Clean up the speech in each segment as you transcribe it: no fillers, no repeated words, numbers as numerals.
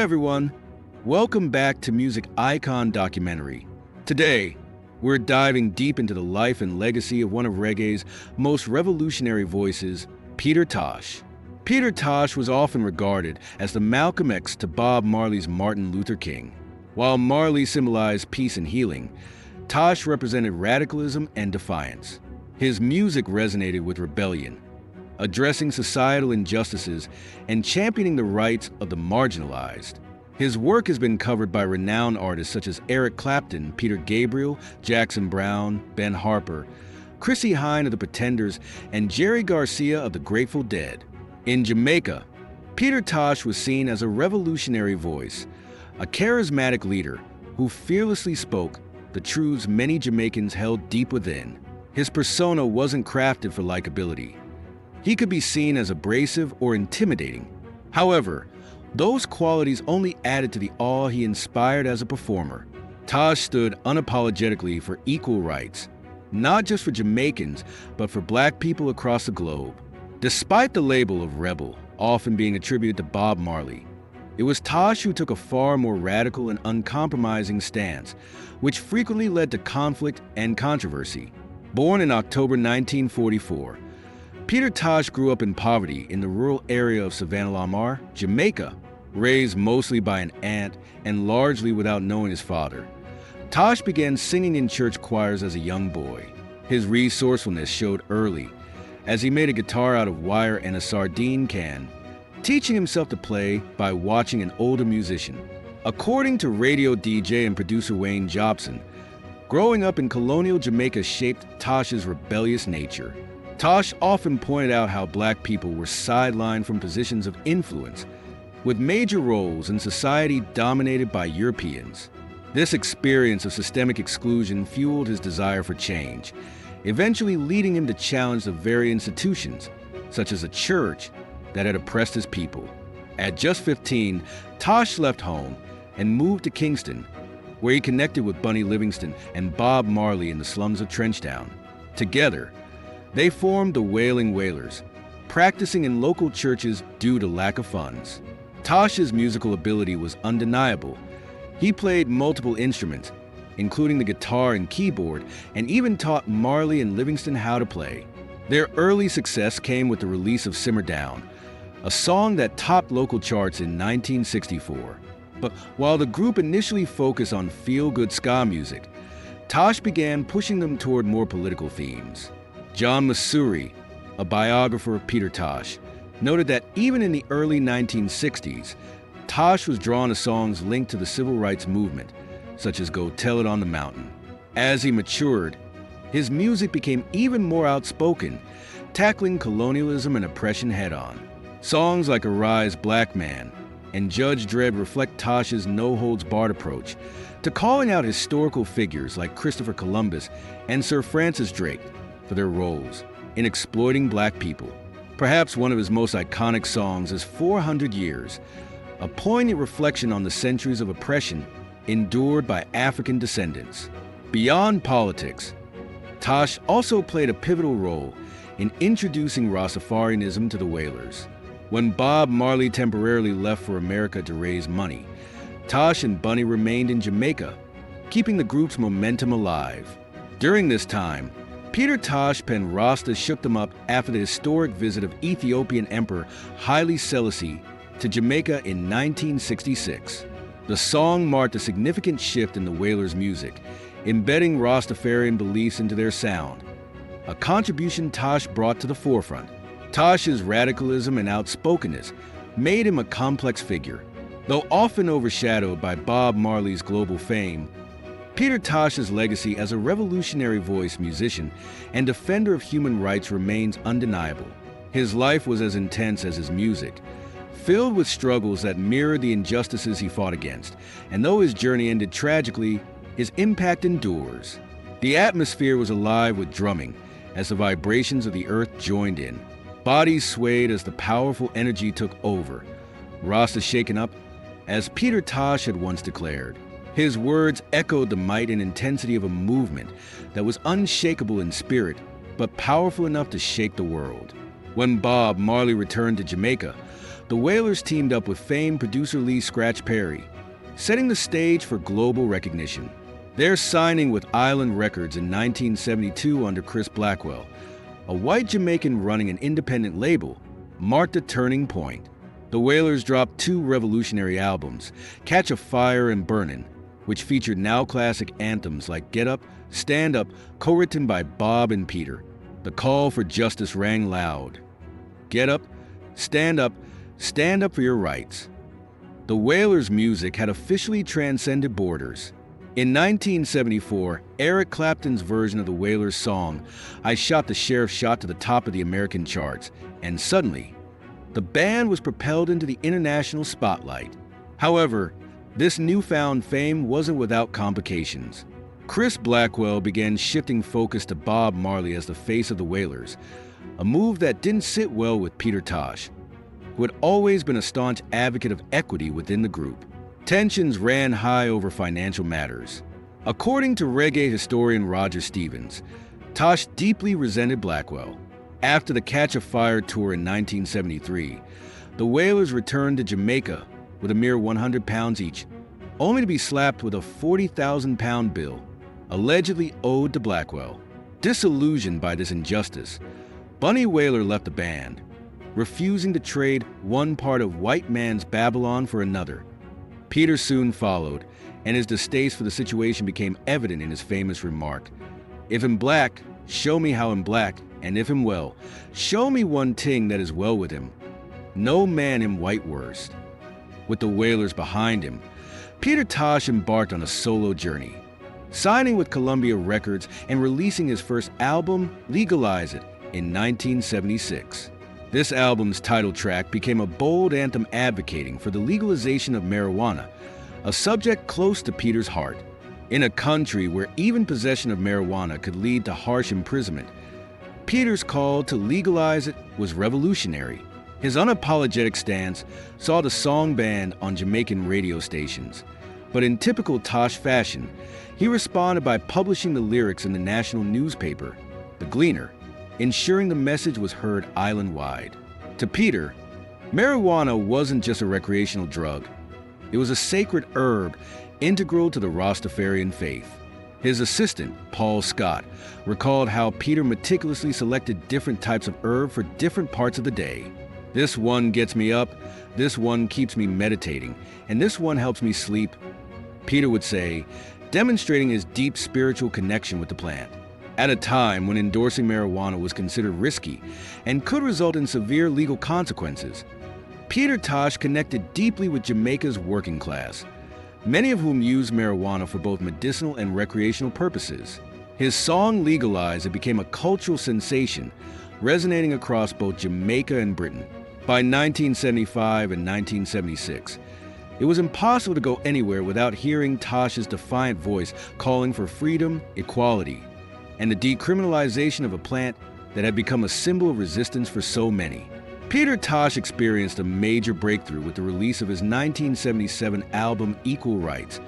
everyone, welcome back to Music Icon Documentary. Today, we're diving deep into the life and legacy of one of reggae's most revolutionary voices, Peter Tosh. Peter Tosh was often regarded as the Malcolm X to Bob Marley's Martin Luther King. While Marley symbolized peace and healing, Tosh represented radicalism and defiance. His music resonated with rebellion, addressing societal injustices and championing the rights of the marginalized. His work has been covered by renowned artists such as Eric Clapton, Peter Gabriel, Jackson Browne, Ben Harper, Chrissie Hynde of the Pretenders, and Jerry Garcia of the Grateful Dead. In Jamaica, Peter Tosh was seen as a revolutionary voice, a charismatic leader who fearlessly spoke the truths many Jamaicans held deep within. His persona wasn't crafted for likability. He could be seen as abrasive or intimidating. However, those qualities only added to the awe he inspired as a performer. Tosh stood unapologetically for equal rights, not just for Jamaicans, but for Black people across the globe. Despite the label of rebel often being attributed to Bob Marley, it was Tosh who took a far more radical and uncompromising stance, which frequently led to conflict and controversy. Born in October 1944, Peter Tosh grew up in poverty in the rural area of Savannah-la-Mar, Jamaica, raised mostly by an aunt and largely without knowing his father. Tosh began singing in church choirs as a young boy. His resourcefulness showed early, as he made a guitar out of wire and a sardine can, teaching himself to play by watching an older musician. According to radio DJ and producer Wayne Jobson, growing up in colonial Jamaica shaped Tosh's rebellious nature. Tosh often pointed out how Black people were sidelined from positions of influence, with major roles in society dominated by Europeans. This experience of systemic exclusion fueled his desire for change, eventually leading him to challenge the very institutions, such as a church, that had oppressed his people. At just 15, Tosh left home and moved to Kingston, where he connected with Bunny Livingston and Bob Marley in the slums of Trenchtown. Together, they formed the Wailing Wailers, practicing in local churches due to lack of funds. Tosh's musical ability was undeniable. He played multiple instruments, including the guitar and keyboard, and even taught Marley and Livingston how to play. Their early success came with the release of Simmer Down, a song that topped local charts in 1964. But while the group initially focused on feel-good ska music, Tosh began pushing them toward more political themes. John Masuri, a biographer of Peter Tosh, noted that even in the early 1960s, Tosh was drawn to songs linked to the civil rights movement, such as Go Tell It on the Mountain. As he matured, his music became even more outspoken, tackling colonialism and oppression head-on. Songs like Arise Black Man and Judge Dredd reflect Tosh's no-holds-barred approach to calling out historical figures like Christopher Columbus and Sir Francis Drake for their roles in exploiting Black people. Perhaps one of his most iconic songs is 400 Years, a poignant reflection on the centuries of oppression endured by African descendants. Beyond politics, Tosh also played a pivotal role in introducing Rastafarianism to the Wailers. When Bob Marley temporarily left for America to raise money, Tosh and Bunny remained in Jamaica, keeping the group's momentum alive. During this time, Peter Tosh penned Rasta Shook Them Up after the historic visit of Ethiopian Emperor Haile Selassie to Jamaica in 1966. The song marked a significant shift in the Wailers' music, embedding Rastafarian beliefs into their sound, a contribution Tosh brought to the forefront. Tosh's radicalism and outspokenness made him a complex figure. Though often overshadowed by Bob Marley's global fame, Peter Tosh's legacy as a revolutionary voice musician and defender of human rights remains undeniable. His life was as intense as his music, filled with struggles that mirrored the injustices he fought against, and though his journey ended tragically, his impact endures. The atmosphere was alive with drumming as the vibrations of the earth joined in. Bodies swayed as the powerful energy took over, Rasta shaken up, as Peter Tosh had once declared. His words echoed the might and intensity of a movement that was unshakable in spirit, but powerful enough to shake the world. When Bob Marley returned to Jamaica, the Wailers teamed up with famed producer Lee Scratch Perry, setting the stage for global recognition. Their signing with Island Records in 1972 under Chris Blackwell, a white Jamaican running an independent label, marked a turning point. The Wailers dropped 2 revolutionary albums, Catch a Fire and Burnin', which featured now-classic anthems like Get Up, Stand Up, co-written by Bob and Peter. The call for justice rang loud. Get up, stand up for your rights. The Wailers' music had officially transcended borders. In 1974, Eric Clapton's version of the Wailers' song, I Shot the Sheriff, shot to the top of the American charts, and suddenly, the band was propelled into the international spotlight. However, this newfound fame wasn't without complications. Chris Blackwell began shifting focus to Bob Marley as the face of the Wailers, a move that didn't sit well with Peter Tosh, who had always been a staunch advocate of equity within the group. Tensions ran high over financial matters. According to reggae historian Roger Stevens, Tosh deeply resented Blackwell. After the Catch a Fire tour in 1973, the Wailers returned to Jamaica with a mere 100 pounds each, only to be slapped with a 40,000-pound bill, allegedly owed to Blackwell. Disillusioned by this injustice, Bunny Wailer left the band, refusing to trade one part of white man's Babylon for another. Peter soon followed, and his distaste for the situation became evident in his famous remark, "If him black, show me how him black, and if him well, show me one ting that is well with him. No man him white worst." With the Wailers behind him, Peter Tosh embarked on a solo journey, signing with Columbia Records and releasing his first album, Legalize It, in 1976. This album's title track became a bold anthem advocating for the legalization of marijuana, a subject close to Peter's heart. In a country where even possession of marijuana could lead to harsh imprisonment, Peter's call to legalize it was revolutionary. His unapologetic stance saw the song banned on Jamaican radio stations. But in typical Tosh fashion, he responded by publishing the lyrics in the national newspaper, The Gleaner, ensuring the message was heard island-wide. To Peter, marijuana wasn't just a recreational drug. It was a sacred herb integral to the Rastafarian faith. His assistant, Paul Scott, recalled how Peter meticulously selected different types of herb for different parts of the day. This one gets me up, this one keeps me meditating, and this one helps me sleep, Peter would say, demonstrating his deep spiritual connection with the plant. At a time when endorsing marijuana was considered risky and could result in severe legal consequences, Peter Tosh connected deeply with Jamaica's working class, many of whom used marijuana for both medicinal and recreational purposes. His song Legalize It became a cultural sensation, resonating across both Jamaica and Britain. By 1975 and 1976, it was impossible to go anywhere without hearing Tosh's defiant voice calling for freedom, equality, and the decriminalization of a plant that had become a symbol of resistance for so many. Peter Tosh experienced a major breakthrough with the release of his 1977 album Equal Rights,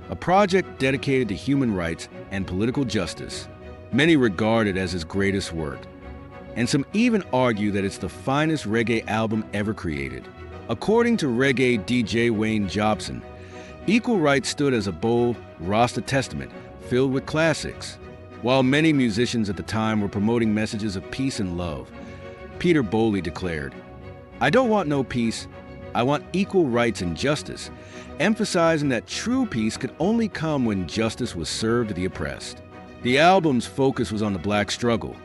a project dedicated to human rights and political justice. Many regard it as his greatest work, and some even argue that it's the finest reggae album ever created. According to reggae DJ Wayne Jobson, Equal Rights stood as a bold Rasta testament filled with classics. While many musicians at the time were promoting messages of peace and love, Peter boldly declared, "I don't want no peace, I want equal rights and justice," emphasizing that true peace could only come when justice was served to the oppressed. The album's focus was on the black struggle,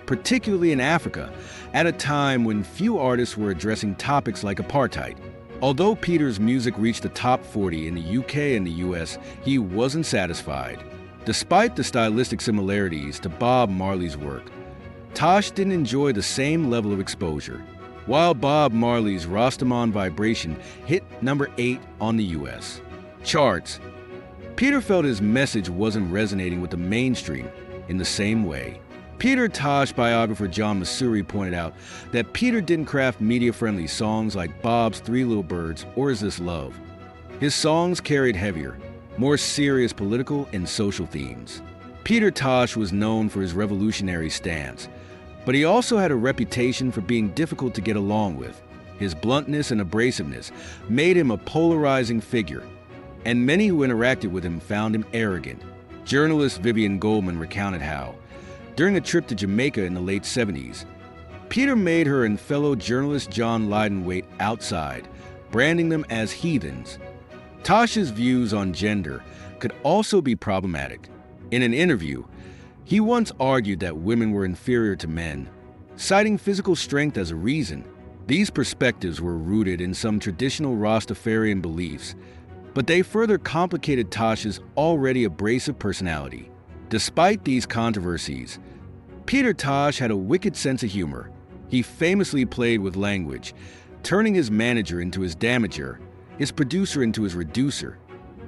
particularly in Africa, at a time when few artists were addressing topics like apartheid. Although Peter's music reached the top 40 in the UK and the US, he wasn't satisfied. Despite the stylistic similarities to Bob Marley's work, Tosh didn't enjoy the same level of exposure. While Bob Marley's Rastaman Vibration hit number 8 on the US charts, Peter felt his message wasn't resonating with the mainstream in the same way. Peter Tosh biographer John Masuri pointed out that Peter didn't craft media-friendly songs like Bob's Three Little Birds or Is This Love. His songs carried heavier, more serious political and social themes. Peter Tosh was known for his revolutionary stance, But he also had a reputation for being difficult to get along with. His bluntness and abrasiveness made him a polarizing figure, and many who interacted with him found him arrogant. Journalist Vivian Goldman recounted how, during a trip to Jamaica in the late 70s, Peter made her and fellow journalist John Lydon wait outside, branding them as heathens. Tosh's views on gender could also be problematic. In an interview, he once argued that women were inferior to men, citing physical strength as a reason. These perspectives were rooted in some traditional Rastafarian beliefs, but they further complicated Tosh's already abrasive personality. Despite these controversies, Peter Tosh had a wicked sense of humor. He famously played with language, turning his manager into his damager, his producer into his reducer,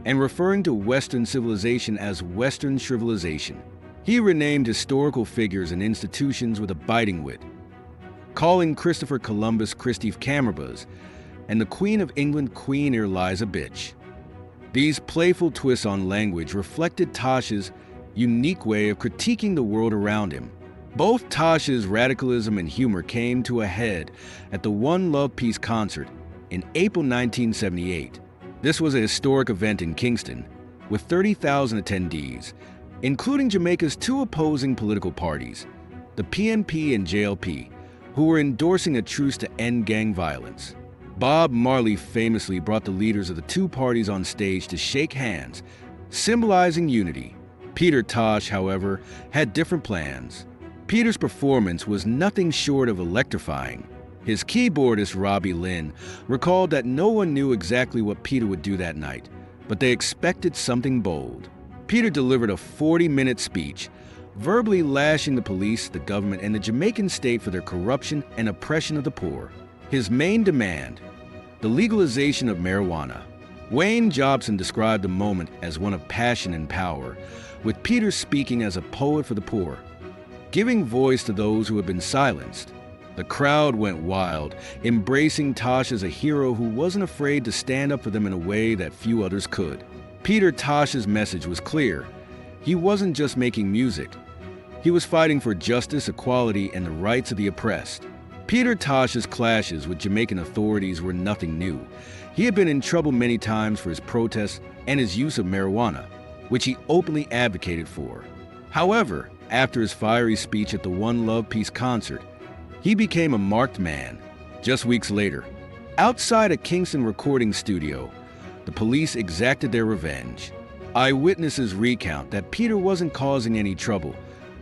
and referring to Western civilization as Western shrivelization. He renamed historical figures and institutions with a biting wit, calling Christopher Columbus Christophe Camerbuz and the Queen of England Queen Eliza Bitch. These playful twists on language reflected Tosh's unique way of critiquing the world around him. Both Tosh's radicalism and humor came to a head at the One Love Peace concert in April 1978. This was a historic event in Kingston, with 30,000 attendees, including Jamaica's two opposing political parties, the PNP and JLP, who were endorsing a truce to end gang violence. Bob Marley famously brought the leaders of the two parties on stage to shake hands, symbolizing unity. Peter Tosh, however, had different plans. Peter's performance was nothing short of electrifying. His keyboardist, Robbie Lynn, recalled that no one knew exactly what Peter would do that night, but they expected something bold. Peter delivered a 40-minute speech, verbally lashing the police, the government, and the Jamaican state for their corruption and oppression of the poor. His main demand, the legalization of marijuana. Wayne Jobson described the moment as one of passion and power, with Peter speaking as a poet for the poor, giving voice to those who had been silenced. The crowd went wild, embracing Tosh as a hero who wasn't afraid to stand up for them in a way that few others could. Peter Tosh's message was clear. He wasn't just making music. He was fighting for justice, equality, and the rights of the oppressed. Peter Tosh's clashes with Jamaican authorities were nothing new. He had been in trouble many times for his protests and his use of marijuana, which he openly advocated for. However, after his fiery speech at the One Love Peace concert, he became a marked man. Just weeks later, outside a Kingston recording studio, the police exacted their revenge. Eyewitnesses recount that Peter wasn't causing any trouble,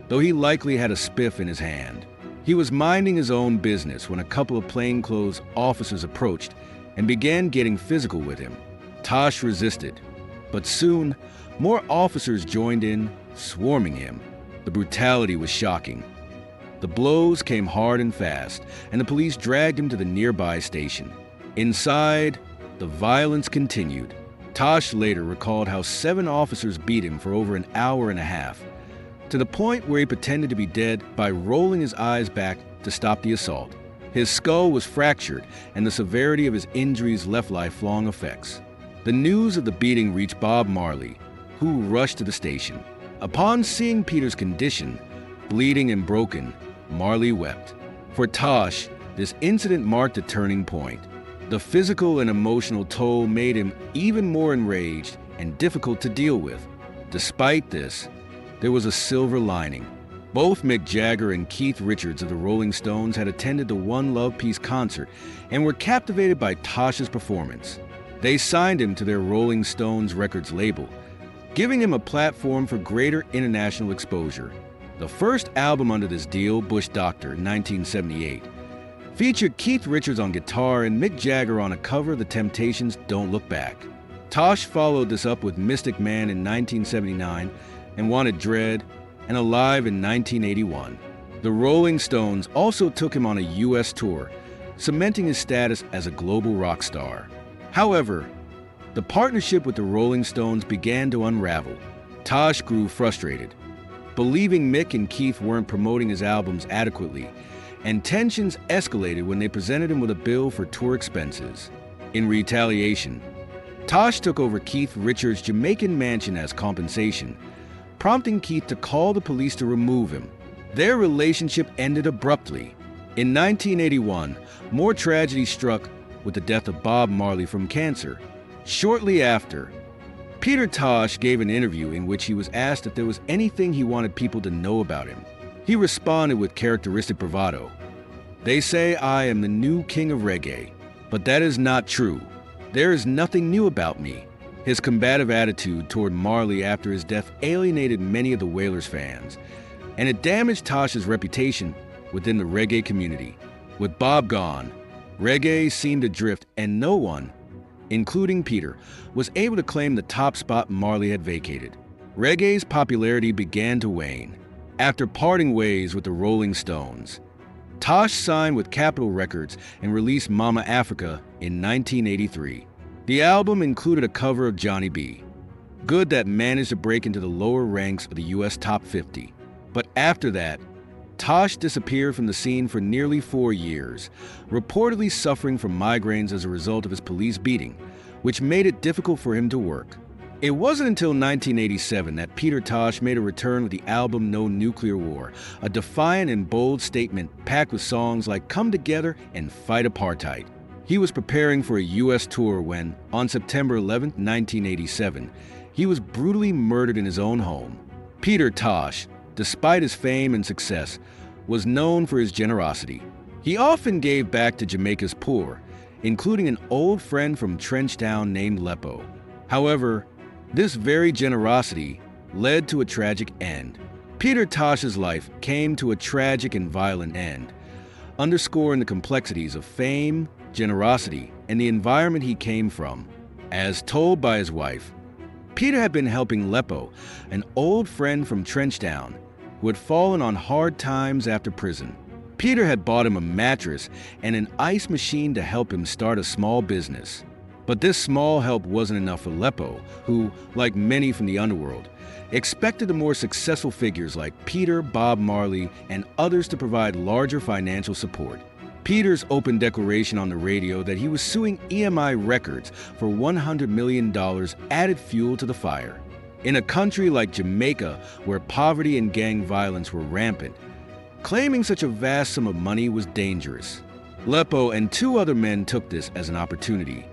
though he likely had a spiff in his hand. He was minding his own business when a couple of plainclothes officers approached and began getting physical with him. Tosh resisted, but soon more officers joined in, swarming him. The brutality was shocking. The blows came hard and fast, and the police dragged him to the nearby station. Inside, the violence continued. Tosh later recalled how 7 officers beat him for over an hour and a half, to the point where he pretended to be dead by rolling his eyes back to stop the assault. His skull was fractured, and the severity of his injuries left lifelong effects. The news of the beating reached Bob Marley, who rushed to the station. Upon seeing Peter's condition, bleeding and broken, Marley wept. For Tosh, this incident marked a turning point. The physical and emotional toll made him even more enraged and difficult to deal with. Despite this, there was a silver lining. Both Mick Jagger and Keith Richards of the Rolling Stones had attended the One Love Peace concert and were captivated by Tosh's performance. They signed him to their Rolling Stones Records label, giving him a platform for greater international exposure. The first album under this deal, Bush Doctor, in 1978, featured Keith Richards on guitar and Mick Jagger on a cover of The Temptations' Don't Look Back. Tosh followed this up with Mystic Man in 1979 and Wanted Dread and Alive in 1981. The Rolling Stones also took him on a U.S. tour, cementing his status as a global rock star. However, the partnership with the Rolling Stones began to unravel. Tosh grew frustrated, believing Mick and Keith weren't promoting his albums adequately, and tensions escalated when they presented him with a bill for tour expenses. In retaliation, Tosh took over Keith Richards' Jamaican mansion as compensation, prompting Keith to call the police to remove him. Their relationship ended abruptly. In 1981, more tragedy struck with the death of Bob Marley from cancer. Shortly after, Peter Tosh gave an interview in which he was asked if there was anything he wanted people to know about him. He responded with characteristic bravado. "They say I am the new king of reggae, but that is not true. There is nothing new about me." His combative attitude toward Marley after his death alienated many of the Wailers fans, and it damaged Tosh's reputation within the reggae community. With Bob gone, reggae seemed adrift, and no one, including Peter, was able to claim the top spot Marley had vacated. Reggae's popularity began to wane. After parting ways with the Rolling Stones, Tosh signed with Capitol Records and released Mama Africa in 1983. The album included a cover of Johnny B. Good that managed to break into the lower ranks of the US Top 50. But after that, Tosh disappeared from the scene for nearly 4 years, reportedly suffering from migraines as a result of his police beating, which made it difficult for him to work. It wasn't until 1987 that Peter Tosh made a return with the album No Nuclear War, a defiant and bold statement packed with songs like Come Together and Fight Apartheid. He was preparing for a US tour when, on September 11, 1987, he was brutally murdered in his own home. Peter Tosh, despite his fame and success, was known for his generosity. He often gave back to Jamaica's poor, including an old friend from Trenchtown named Lepo. However, this very generosity led to a tragic end. Peter Tosh's life came to a tragic and violent end, underscoring the complexities of fame, generosity, and the environment he came from. As told by his wife, Peter had been helping Lepo, an old friend from Trenchtown, who had fallen on hard times after prison. Peter had bought him a mattress and an ice machine to help him start a small business. But this small help wasn't enough for Lepo, who, like many from the underworld, expected the more successful figures like Peter, Bob Marley, and others to provide larger financial support. Peter's open declaration on the radio that he was suing EMI Records for $100 million added fuel to the fire. In a country like Jamaica, where poverty and gang violence were rampant, claiming such a vast sum of money was dangerous. Lepo and 2 other men took this as an opportunity,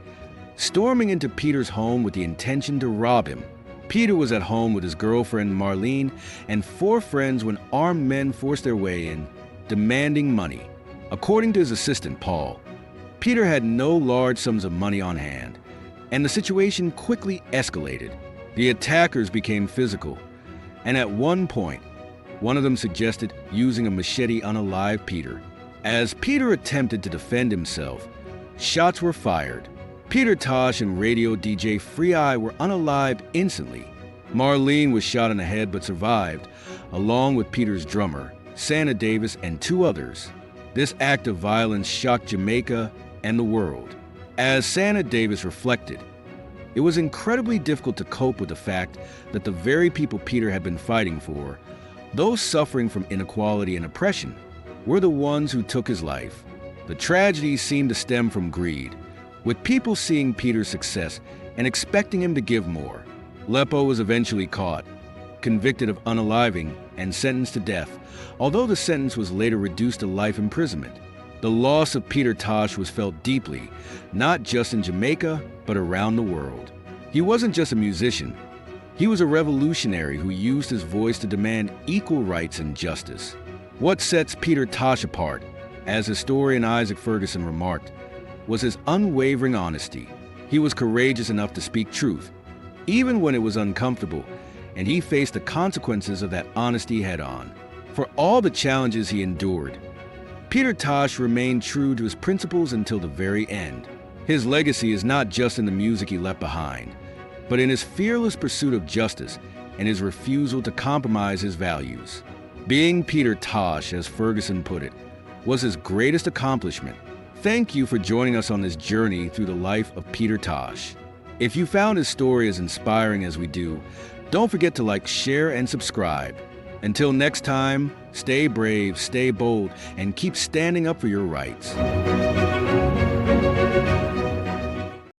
storming into Peter's home with the intention to rob him. Peter was at home with his girlfriend Marlene and 4 friends when armed men forced their way in, demanding money. According to his assistant, Paul, Peter had no large sums of money on hand, and the situation quickly escalated. The attackers became physical, and at one point, one of them suggested using a machete to unalive Peter. As Peter attempted to defend himself, shots were fired. Peter Tosh and radio DJ Free Eye were unalived instantly. Marlene was shot in the head but survived, along with Peter's drummer, Santa Davis, and 2 others. This act of violence shocked Jamaica and the world. As Santa Davis reflected, it was incredibly difficult to cope with the fact that the very people Peter had been fighting for, those suffering from inequality and oppression, were the ones who took his life. The tragedy seemed to stem from greed, with people seeing Peter's success and expecting him to give more. Lepo was eventually caught, convicted of unaliving, and sentenced to death, although the sentence was later reduced to life imprisonment. The loss of Peter Tosh was felt deeply, not just in Jamaica, but around the world. He wasn't just a musician. He was a revolutionary who used his voice to demand equal rights and justice. What sets Peter Tosh apart, as historian Isaac Ferguson remarked, was his unwavering honesty. He was courageous enough to speak truth, even when it was uncomfortable, and he faced the consequences of that honesty head-on. For all the challenges he endured, Peter Tosh remained true to his principles until the very end. His legacy is not just in the music he left behind, but in his fearless pursuit of justice and his refusal to compromise his values. Being Peter Tosh, as Ferguson put it, was his greatest accomplishment. Thank you for joining us on this journey through the life of Peter Tosh. If you found his story as inspiring as we do, don't forget to like, share, and subscribe. Until next time, stay brave, stay bold, and keep standing up for your rights.